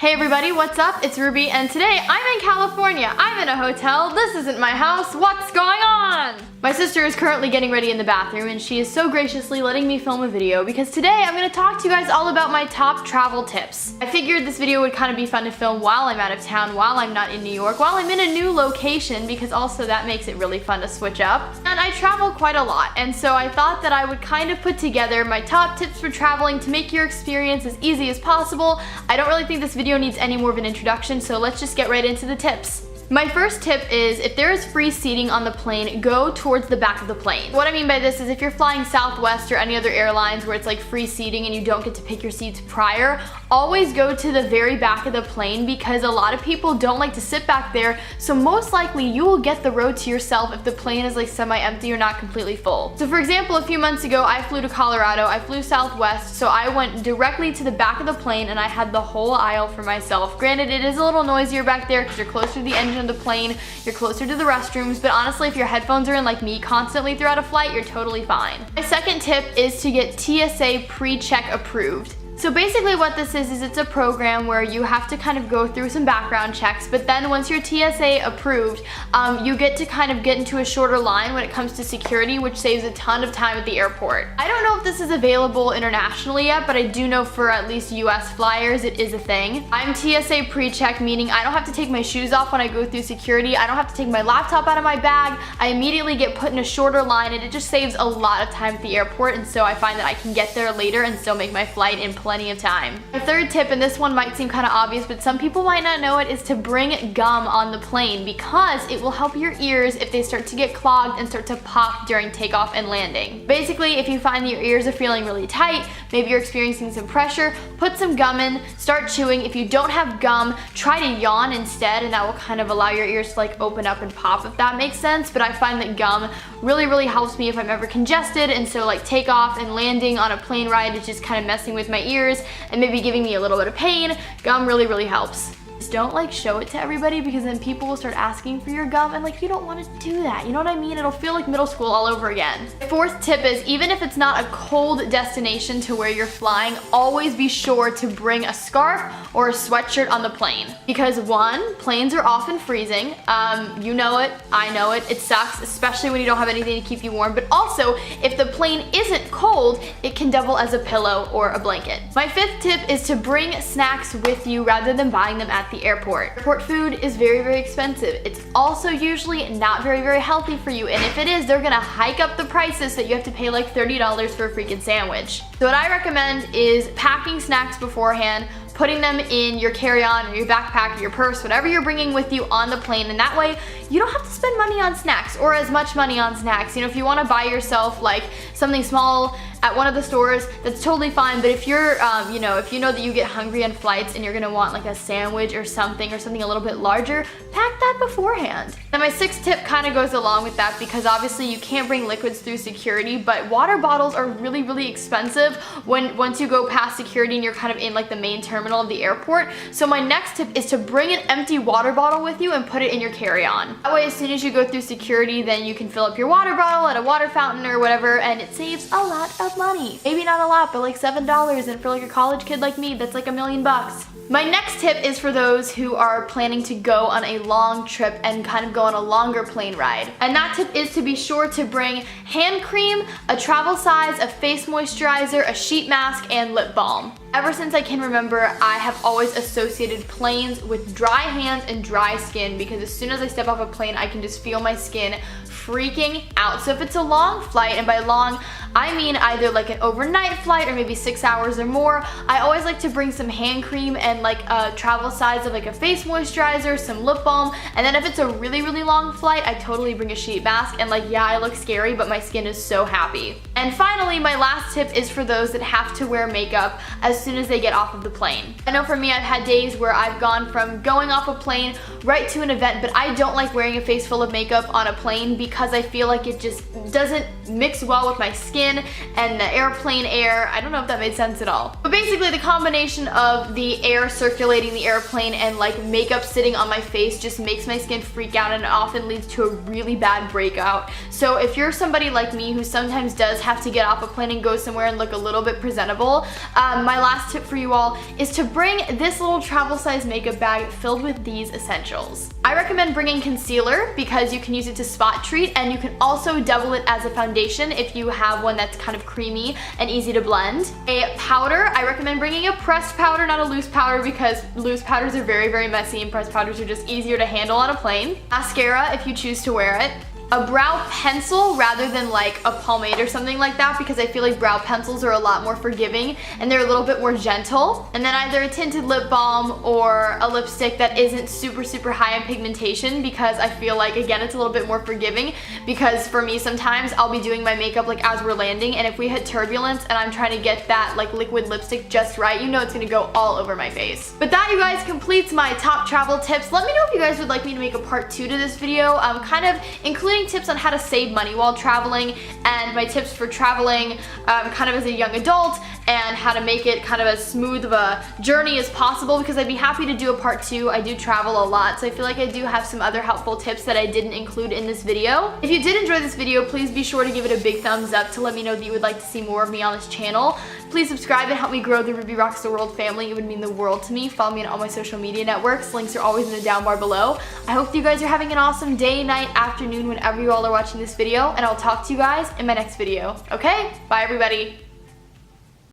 Hey everybody, what's up? It's Ruby and today I'm in California. I'm in a hotel. This isn't my house. What's going on? My sister is currently getting ready in the bathroom and she is so graciously letting me film a video because today I'm going to talk to you guys all about my top travel tips. I figured this video would kind of be fun to film while I'm out of town, while I'm not in New York, while I'm in a new location, because also that makes it really fun to switch up. And I travel quite a lot, and so I thought that I would kind of put together my top tips for traveling to make your experience as easy as possible. I don't really think this video needs any more of an introduction, so let's just get right into the tips. My first tip is if there is free seating on the plane, go towards the back of the plane. What I mean by this is if you're flying Southwest or any other airlines where it's like free seating and you don't get to pick your seats prior, always go to the very back of the plane because a lot of people don't like to sit back there, so most likely you will get the row to yourself if the plane is like semi-empty or not completely full. So for example, a few months ago I flew to Colorado, I flew Southwest, so I went directly to the back of the plane and I had the whole aisle for myself. Granted, it is a little noisier back there because you're closer to the engine of the plane, you're closer to the restrooms, but honestly if your headphones are in like me constantly throughout a flight, you're totally fine. My second tip is to get TSA pre-check approved. So basically what this is it's a program where you have to kind of go through some background checks, but then once you're TSA approved, you get to kind of get into a shorter line when it comes to security, which saves a ton of time at the airport. I don't know if this is available internationally yet, but I do know for at least US flyers it is a thing. I'm TSA pre-check, meaning I don't have to take my shoes off when I go through security, I don't have to take my laptop out of my bag, I immediately get put in a shorter line, and it just saves a lot of time at the airport, and so I find that I can get there later and still make my flight in plenty of time. My third tip, and this one might seem kind of obvious, but some people might not know it, is to bring gum on the plane because it will help your ears if they start to get clogged and start to pop during takeoff and landing. Basically, if you find that your ears are feeling really tight, maybe you're experiencing some pressure, put some gum in, start chewing. If you don't have gum, try to yawn instead, and that will kind of allow your ears to like open up and pop, if that makes sense. But I find that gum really helps me if I'm ever congested, and so like takeoff and landing on a plane ride is just kind of messing with my ears and maybe giving me a little bit of pain. Gum really helps. Just don't like show it to everybody because then people will start asking for your gum and like you don't want to do that, you know what I mean? It'll feel like middle school all over again. The fourth tip is even if it's not a cold destination to where you're flying, always be sure to bring a scarf or a sweatshirt on the plane. Because one, planes are often freezing. You know it, I know it, it sucks, especially when you don't have anything to keep you warm, but also if the plane isn't cold, it can double as a pillow or a blanket. My fifth tip is to bring snacks with you rather than buying them at the airport. Airport food is very expensive. It's also usually not very healthy for you, and if it is, they're gonna hike up the prices so that you have to pay like $30 for a freaking sandwich. So what I recommend is packing snacks beforehand, putting them in your carry-on or your backpack or your purse, whatever you're bringing with you on the plane, and that way you don't have to spend money on snacks or as much money on snacks. You know, if you want to buy yourself like something small at one of the stores, that's totally fine, but if you're, if you know that you get hungry on flights and you're gonna want like a sandwich or something a little bit larger, pack that beforehand. And my sixth tip kind of goes along with that because obviously you can't bring liquids through security, but water bottles are really expensive once you go past security and you're kind of in like the main terminal of the airport. So my next tip is to bring an empty water bottle with you and put it in your carry-on. That way as soon as you go through security, then you can fill up your water bottle at a water fountain or whatever, and it saves a lot of money. Maybe not a lot, but like $7, and for like a college kid like me, that's like $1 million. My next tip is for those who are planning to go on a long trip and kind of go on a longer plane ride. And that tip is to be sure to bring hand cream, a travel size, a face moisturizer, a sheet mask, and lip balm. Ever since I can remember, I have always associated planes with dry hands and dry skin because as soon as I step off a plane, I can just feel my skin freaking out. So if it's a long flight, and by long, I mean either like an overnight flight or maybe 6 hours or more, I always like to bring some hand cream and like a travel size of like a face moisturizer, some lip balm, and then if it's a really long flight, I totally bring a sheet mask, and like yeah, I look scary, but my skin is so happy. And finally, my last tip is for those that have to wear makeup as soon as they get off of the plane. I know for me, I've had days where I've gone from going off a plane right to an event, but I don't like wearing a face full of makeup on a plane because I feel like it just doesn't mix well with my skin. skin and the airplane air. I don't know if that made sense at all. But basically the combination of the air circulating the airplane and like makeup sitting on my face just makes my skin freak out, and it often leads to a really bad breakout. So if you're somebody like me who sometimes does have to get off a plane and go somewhere and look a little bit presentable, my last tip for you all is to bring this little travel size makeup bag filled with these essentials. I recommend bringing concealer because you can use it to spot treat, and you can also double it as a foundation if you have one that's kind of creamy and easy to blend. A powder, I recommend bringing a pressed powder, not a loose powder, because loose powders are very, very messy and pressed powders are just easier to handle on a plane. Mascara if you choose to wear it. A brow pencil rather than like a pomade or something like that, because I feel like brow pencils are a lot more forgiving and they're a little bit more gentle. And then either a tinted lip balm or a lipstick that isn't super, super high in pigmentation, because I feel like, again, it's a little bit more forgiving, because for me sometimes I'll be doing my makeup like as we're landing, and if we hit turbulence and I'm trying to get that like liquid lipstick just right, you know it's gonna go all over my face. But that, you guys, completes my top travel tips. Let me know if you guys would like me to make a part 2 to this video, kind of including tips on how to save money while traveling, and my tips for traveling kind of as a young adult, and how to make it kind of as smooth of a journey as possible, because I'd be happy to do a part 2. I do travel a lot, so I feel like I do have some other helpful tips that I didn't include in this video. If you did enjoy this video, please be sure to give it a big thumbs up to let me know that you would like to see more of me on this channel. Please subscribe and help me grow the Ruby Rocks the World family. It would mean the world to me. Follow me on all my social media networks. Links are always in the down bar below. I hope you guys are having an awesome day, night, afternoon, whenever you all are watching this video, and I'll talk to you guys in my next video. Okay? Bye, everybody.